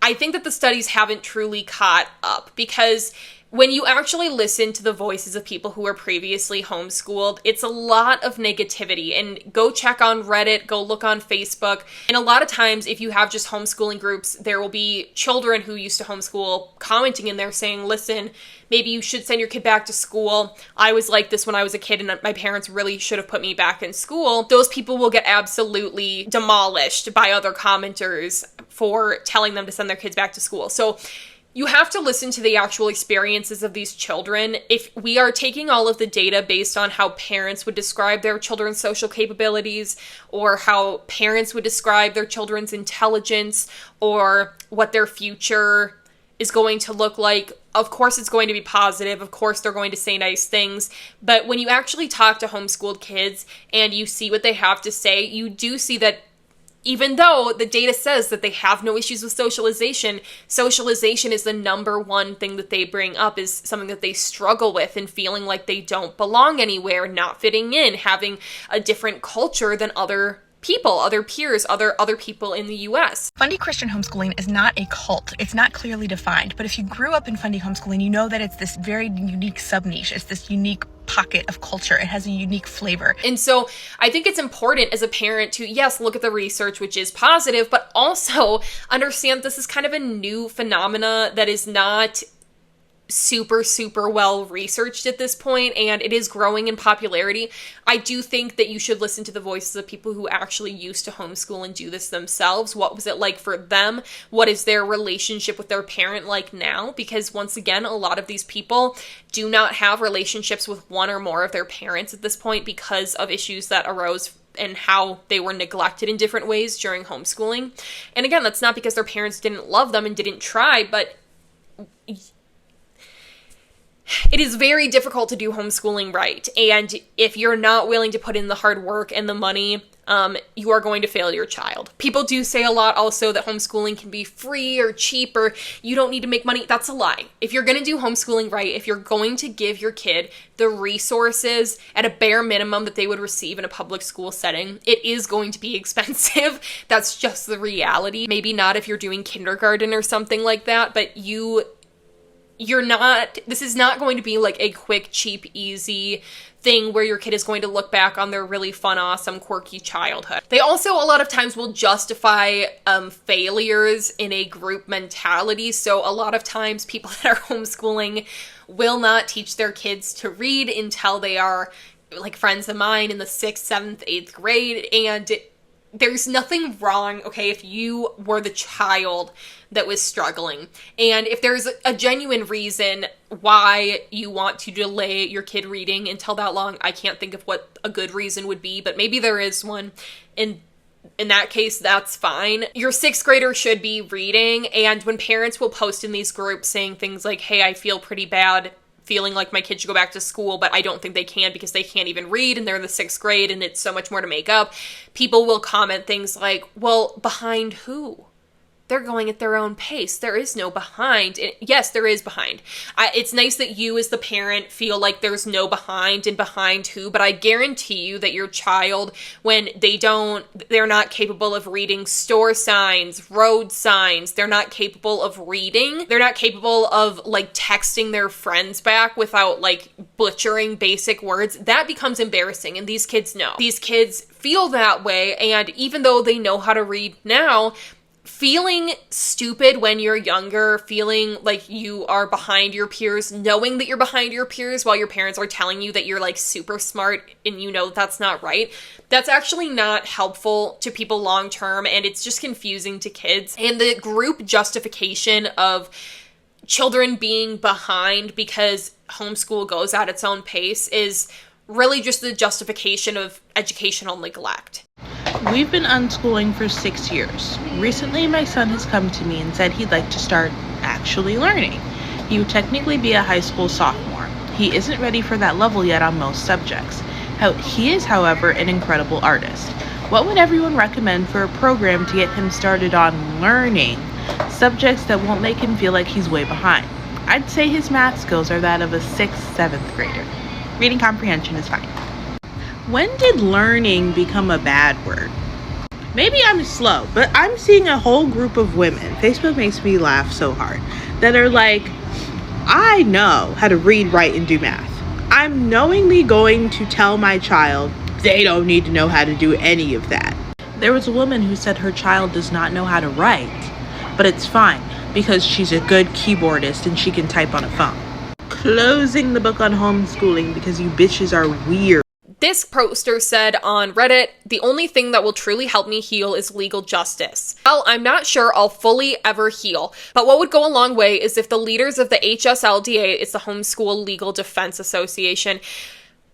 G: I think that the studies haven't truly caught up, because when you actually listen to the voices of people who were previously homeschooled, it's a lot of negativity. And go check on Reddit, go look on Facebook. And a lot of times, if you have just homeschooling groups, there will be children who used to homeschool commenting in there saying, listen, maybe you should send your kid back to school. I was like this when I was a kid and my parents really should have put me back in school. Those people will get absolutely demolished by other commenters for telling them to send their kids back to school. So you have to listen to the actual experiences of these children. If we are taking all of the data based on how parents would describe their children's social capabilities, or how parents would describe their children's intelligence, or what their future is going to look like, of course it's going to be positive. Of course they're going to say nice things. But when you actually talk to homeschooled kids and you see what they have to say, you do see that even though the data says that they have no issues with socialization, socialization is the number one thing that they bring up, is something that they struggle with, and feeling like they don't belong anywhere, not fitting in, having a different culture than other people, other peers, other people in the US.
V: Fundy Christian homeschooling is not a cult. It's not clearly defined, but if you grew up in Fundy homeschooling, you know that it's this very unique sub-niche. It's this unique pocket of culture. It has a unique flavor.
G: And so I think it's important as a parent to, yes, look at the research, which is positive, but also understand this is kind of a new phenomena that is not super well researched at this point, and it is growing in popularity. I do think that you should listen to the voices of people who actually used to homeschool and do this themselves. What was it like for them? What is their relationship with their parent like now? Because once again, a lot of these people do not have relationships with one or more of their parents at this point because of issues that arose and how they were neglected in different ways during homeschooling. And again, that's not because their parents didn't love them and didn't try, but it is very difficult to do homeschooling right. And if you're not willing to put in the hard work and the money, you are going to fail your child. People do say a lot also that homeschooling can be free or cheap or you don't need to make money. That's a lie. If you're going to do homeschooling right, if you're going to give your kid the resources at a bare minimum that they would receive in a public school setting, it is going to be expensive. That's just the reality. Maybe not if you're doing kindergarten or something like that, but this is not going to be like a quick, cheap, easy thing where your kid is going to look back on their really fun, awesome, quirky childhood. They also a lot of times will justify failures in a group mentality. So a lot of times people that are homeschooling will not teach their kids to read until they are like friends of mine in the 6th, 7th, 8th grade. And there's nothing wrong, okay, if you were the child that was struggling. And if there's a genuine reason why you want to delay your kid reading until that long, I can't think of what a good reason would be, but maybe there is one. In that case, that's fine. Your 6th grader should be reading. And when parents will post in these groups saying things like, hey, I feel pretty bad feeling like my kid should go back to school, but I don't think they can because they can't even read and they're in the 6th grade and it's so much more to make up. People will comment things like, well, behind who? They're going at their own pace. There is no behind. Yes, there is behind. It's nice that you as the parent feel like there's no behind and behind who, but I guarantee you that your child, when they're not capable of reading store signs, road signs, they're not capable of reading, they're not capable of like texting their friends back without like butchering basic words, that becomes embarrassing. And these kids know. These kids feel that way, and even though they know how to read now, feeling stupid when you're younger, feeling like you are behind your peers, knowing that you're behind your peers while your parents are telling you that you're like super smart and you know that's not right, that's actually not helpful to people long term, and it's just confusing to kids. And the group justification of children being behind because homeschool goes at its own pace is really just the justification of educational neglect.
B: We've been unschooling for 6 years. Recently, my son has come to me and said he'd like to start actually learning. He would technically be a high school sophomore. He isn't ready for that level yet on most subjects. He is, however, an incredible artist. What would everyone recommend for a program to get him started on learning subjects that won't make him feel like he's way behind? I'd say his math skills are that of a 6th, 7th grader. Reading comprehension is fine. When did learning become a bad word? Maybe I'm slow, but I'm seeing a whole group of women, Facebook makes me laugh so hard, that are like, I know how to read, write, and do math. I'm knowingly going to tell my child they don't need to know how to do any of that. There was a woman who said her child does not know how to write, but it's fine because she's a good keyboardist and she can type on a phone. Closing the book on homeschooling because you bitches are weird.
G: This poster said on Reddit, the only thing that will truly help me heal is legal justice. Well, I'm not sure I'll fully ever heal, but what would go a long way is if the leaders of the HSLDA, it's the Homeschool Legal Defense Association,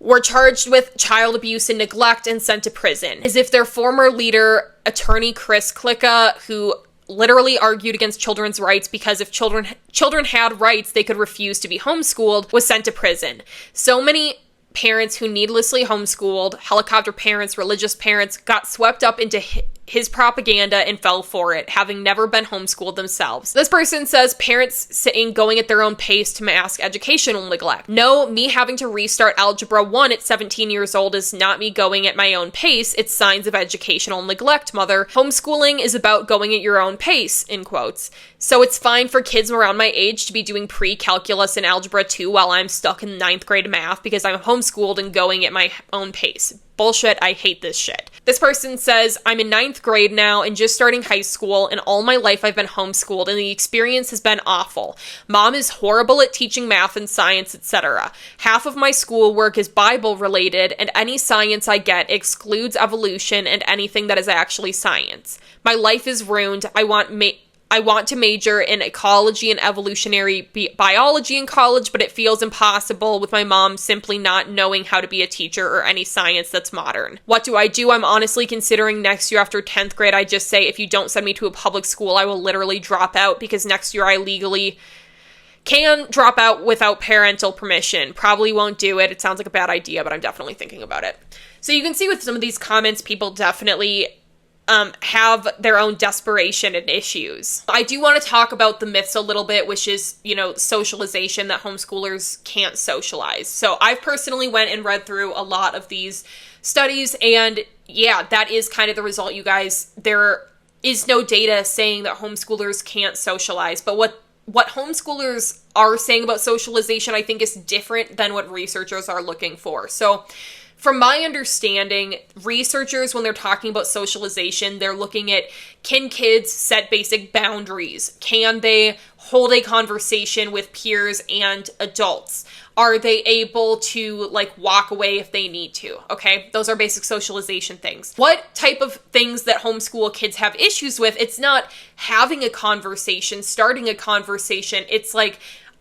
G: were charged with child abuse and neglect and sent to prison. As if their former leader, attorney Chris Klicka, who literally argued against children's rights because if children had rights, they could refuse to be homeschooled, was sent to prison. So many parents who needlessly homeschooled, helicopter parents, religious parents, got swept up into his propaganda and fell for it, having never been homeschooled themselves. This person says parents saying going at their own pace to mask educational neglect. No, me having to restart Algebra 1 at 17 years old is not me going at my own pace. It's signs of educational neglect, mother. Homeschooling is about going at your own pace, in quotes. So it's fine for kids around my age to be doing pre-calculus and Algebra 2 while I'm stuck in 9th grade math because I'm homeschooled and going at my own pace. Bullshit, I hate this shit. This person says, I'm in 9th grade now and just starting high school, and all my life I've been homeschooled and the experience has been awful. Mom is horrible at teaching math and science, etc. Half of my schoolwork is Bible related, and any science I get excludes evolution and anything that is actually science. My life is ruined. I want I want to major in ecology and evolutionary biology in college, but it feels impossible with my mom simply not knowing how to be a teacher or any science that's modern. What do? I'm honestly considering next year after 10th grade, I just say, if you don't send me to a public school, I will literally drop out, because next year I legally can drop out without parental permission. Probably won't do it. It sounds like a bad idea, but I'm definitely thinking about it. So you can see with some of these comments, people definitely have their own desperation and issues. I do want to talk about the myths a little bit, which is, socialization, that homeschoolers can't socialize. So I've personally went and read through a lot of these studies, and yeah, that is kind of the result, you guys. There is no data saying that homeschoolers can't socialize, but what homeschoolers are saying about socialization, I think, is different than what researchers are looking for. So from my understanding, researchers, when they're talking about socialization, they're looking at, can kids set basic boundaries? Can they hold a conversation with peers and adults? Are they able to walk away if they need to? Okay, those are basic socialization things. What type of things that homeschool kids have issues with? It's not having a conversation, starting a conversation. It's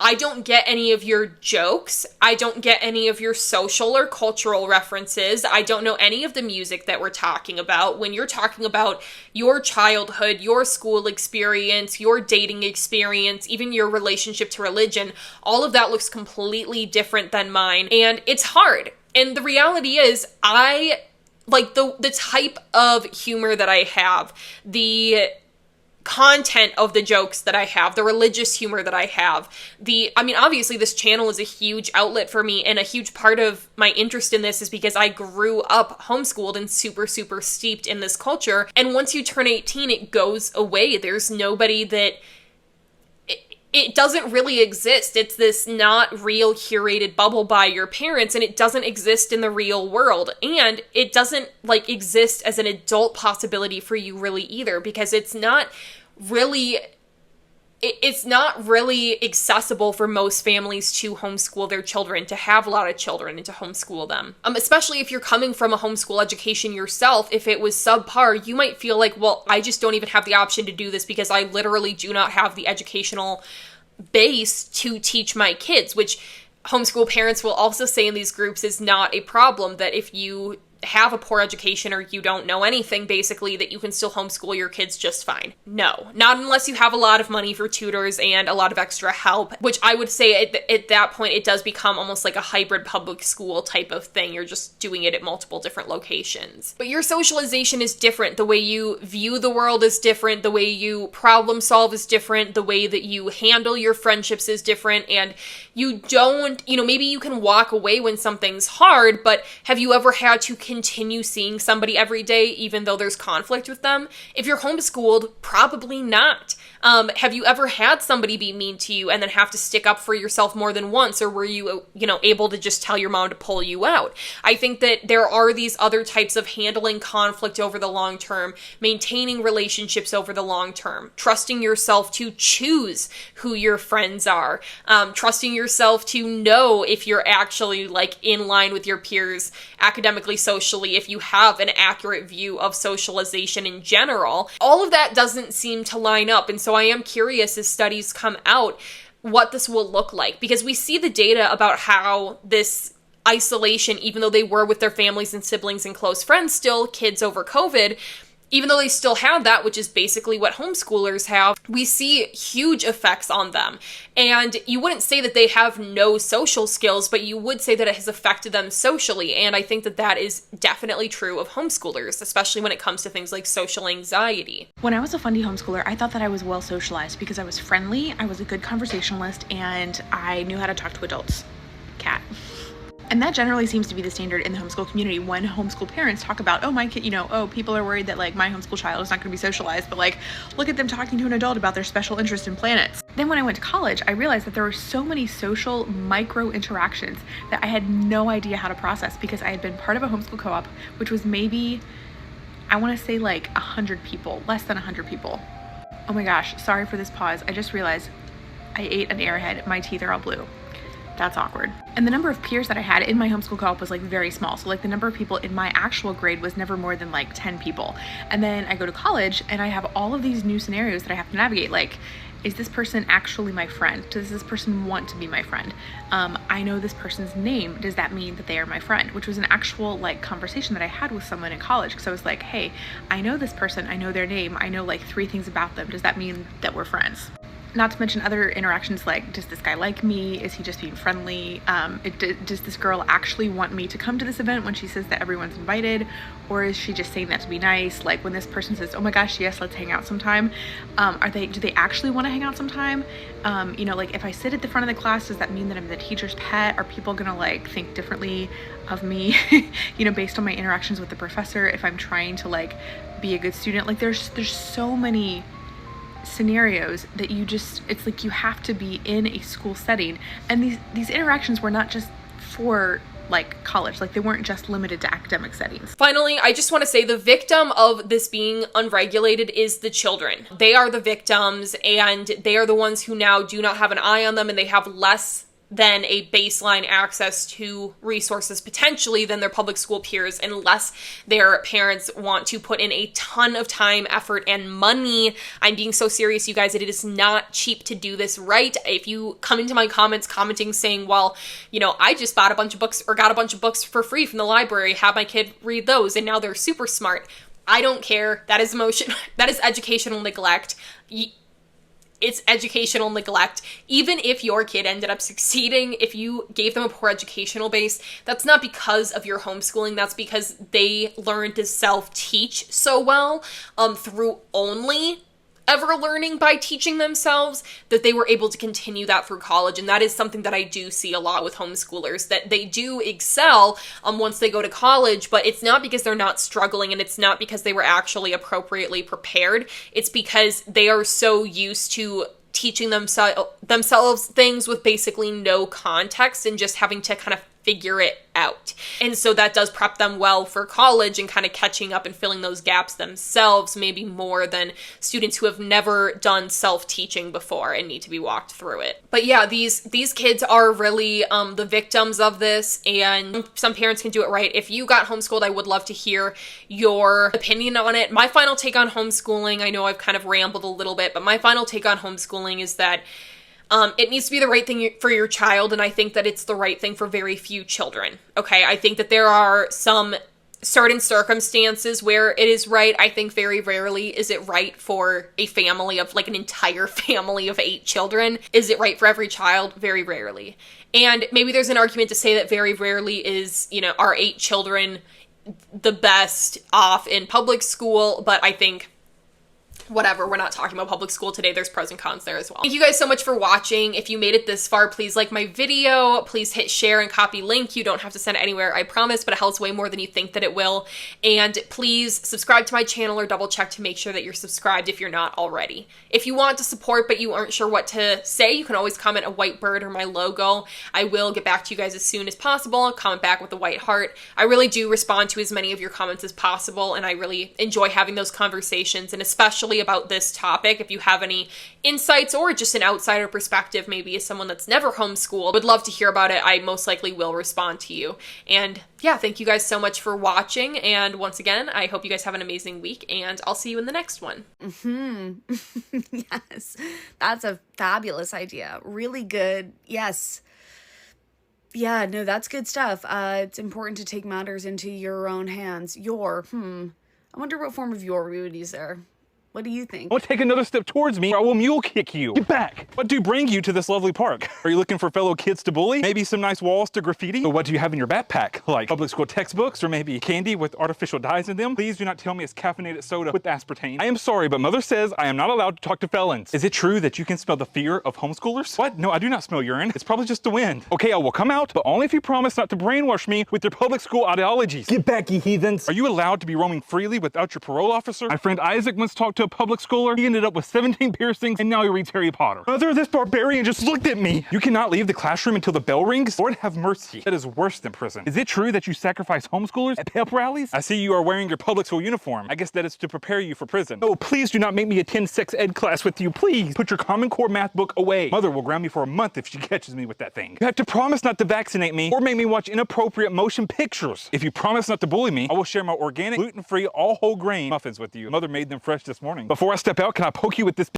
G: I don't get any of your jokes. I don't get any of your social or cultural references. I don't know any of the music that we're talking about. When you're talking about your childhood, your school experience, your dating experience, even your relationship to religion, all of that looks completely different than mine. And it's hard. And the reality is, I like the type of humor that I have, the content of the jokes that I have, the religious humor that I have, obviously this channel is a huge outlet for me, and a huge part of my interest in this is because I grew up homeschooled and super, super steeped in this culture. And once you turn 18, it goes away. There's nobody that it doesn't really exist. It's this not real curated bubble by your parents, and it doesn't exist in the real world. And it doesn't exist as an adult possibility for you really either, because it's not really accessible for most families to homeschool their children, to have a lot of children and to homeschool them. Especially if you're coming from a homeschool education yourself, if it was subpar, you might feel like, well, I just don't even have the option to do this because I literally do not have the educational base to teach my kids, which homeschool parents will also say in these groups is not a problem, that if you have a poor education or you don't know anything, basically, that you can still homeschool your kids just fine. No, not unless you have a lot of money for tutors and a lot of extra help, which I would say at that point, it does become almost like a hybrid public school type of thing. You're just doing it at multiple different locations. But your socialization is different. The way you view the world is different. The way you problem solve is different. The way that you handle your friendships is different. And you don't, maybe you can walk away when something's hard, but have you ever had to continue seeing somebody every day even though there's conflict with them? If you're homeschooled, probably not. Have you ever had somebody be mean to you and then have to stick up for yourself more than once, or were you, able to just tell your mom to pull you out? I think that there are these other types of handling conflict over the long term, maintaining relationships over the long term, trusting yourself to choose who your friends are, trusting yourself to know if you're actually in line with your peers academically, socially, if you have an accurate view of socialization in general. All of that doesn't seem to line up. And so I am curious, as studies come out, what this will look like, because we see the data about how this isolation, even though they were with their families and siblings and close friends, still kids over COVID, even though they still have that, which is basically what homeschoolers have, we see huge effects on them. And you wouldn't say that they have no social skills, but you would say that it has affected them socially. And I think that that is definitely true of homeschoolers, especially when it comes to things like social anxiety.
V: When I was a fundy homeschooler, I thought that I was well socialized because I was friendly, I was a good conversationalist, and I knew how to talk to adults. Cat. And that generally seems to be the standard in the homeschool community when homeschool parents talk about, oh, my kid, people are worried that my homeschool child is not going to be socialized, but look at them talking to an adult about their special interest in planets. Then when I went to college, I realized that there were so many social micro interactions that I had no idea how to process, because I had been part of a homeschool co-op, which was maybe, I want to say 100 people, less than 100 people. Oh my gosh, sorry for this pause. I just realized I ate an Airhead. My teeth are all blue. That's awkward. And the number of peers that I had in my homeschool co-op was like very small. So like the number of people in my actual grade was never more than like 10 people. And then I go to college and I have all of these new scenarios that I have to navigate. Like, is this person actually my friend? Does this person want to be my friend? I know this person's name. Does that mean that they are my friend? Which was an actual like conversation that I had with someone in college. Because I was like, hey, I know this person. I know their name. I know like 3 things about them. Does that mean that we're friends? Not to mention other interactions like, does this guy like me? Is he just being friendly? Does this girl actually want me to come to this event when she says that everyone's invited? Or is she just saying that to be nice? Like when this person says, oh my gosh, yes, let's hang out sometime. Do they actually want to hang out sometime? You know, like if I sit at the front of the class, does that mean that I'm the teacher's pet? Are people gonna like think differently of me, you know, based on my interactions with the professor if I'm trying to like be a good student? Like there's so many scenarios that it's like you have to be in a school setting, and these interactions were not just for like college, like they weren't just limited to academic settings.
G: Finally, I just want to say the victim of this being unregulated is the children. They are the victims, and they are the ones who now do not have an eye on them, and they have less than a baseline access to resources potentially than their public school peers, unless their parents want to put in a ton of time, effort, and money. I'm being so serious, you guys, that it is not cheap to do this right. If you come into my comments commenting saying, well, you know, I just bought a bunch of books or got a bunch of books for free from the library, have my kid read those, and now they're super smart. I don't care. That is that is educational neglect. It's educational neglect. Even if your kid ended up succeeding, if you gave them a poor educational base, that's not because of your homeschooling. That's because they learned to self-teach so well through only ever learning by teaching themselves, that they were able to continue that through college. And that is something that I do see a lot with homeschoolers, that they do excel once they go to college, but it's not because they're not struggling, and it's not because they were actually appropriately prepared. It's because they are so used to teaching themselves things with basically no context and just having to kind of figure it out. And so that does prep them well for college and kind of catching up and filling those gaps themselves, maybe more than students who have never done self-teaching before and need to be walked through it. But yeah, these kids are really the victims of this, and some parents can do it right. If you got homeschooled, I would love to hear your opinion on it. My final take on homeschooling, I know I've kind of rambled a little bit, but my final take on homeschooling is that it needs to be the right thing for your child, and I think that it's the right thing for very few children, okay? I think that there are some certain circumstances where it is right. I think very rarely is it right for a family of, like an entire family of 8 children. Is it right for every child? Very rarely. And maybe there's an argument to say that very rarely is, you know, our 8 children the best off in public school, but I think whatever, we're not talking about public school today. There's pros and cons there as well. Thank you guys so much for watching. If you made it this far, please like my video. Please hit share and copy link. You don't have to send it anywhere, I promise, but it helps way more than you think that it will. And please subscribe to my channel or double check to make sure that you're subscribed if you're not already. If you want to support but you aren't sure what to say, you can always comment a white bird or my logo. I will get back to you guys as soon as possible. Comment back with a white heart. I really do respond to as many of your comments as possible, and I really enjoy having those conversations, and especially about this topic. If you have any insights or just an outsider perspective, maybe as someone that's never homeschooled, would love to hear about it. I most likely will respond to you. And yeah, thank you guys so much for watching. And once again, I hope you guys have an amazing week, and I'll see you in the next one.
D: Yes, that's a fabulous idea. Really good. Yes. Yeah, no, that's good stuff. It's important to take matters into your own hands. I wonder what form of your we would use there. What do you think?
F: Don't take another step towards me or I will mule kick you. Get back. What do bring you to this lovely park? Are you looking for fellow kids to bully? Maybe some nice walls to graffiti? Or what do you have in your backpack? Like public school textbooks or maybe candy with artificial dyes in them? Please do not tell me it's caffeinated soda with aspartame. I am sorry, but mother says I am not allowed to talk to felons. Is it true that you can smell the fear of homeschoolers? What? No, I do not smell urine. It's probably just the wind. Okay, I will come out, but only if you promise not to brainwash me with your public school ideologies. Get back, ye heathens. Are you allowed to be roaming freely without your parole officer? My friend Isaac once talked to a public schooler. He ended up with 17 piercings, and now he reads Harry Potter. Mother, this barbarian just looked at me. You cannot leave the classroom until the bell rings? Lord have mercy. That is worse than prison. Is it true that you sacrifice homeschoolers at pep rallies? I see you are wearing your public school uniform. I guess that is to prepare you for prison. Oh, please do not make me attend sex ed class with you. Please put your Common Core math book away. Mother will ground me for a month if she catches me with that thing. You have to promise not to vaccinate me or make me watch inappropriate motion pictures. If you promise not to bully me, I will share my organic, gluten-free, all whole grain muffins with you. Mother made them fresh this morning. Before I step out, can I poke you with this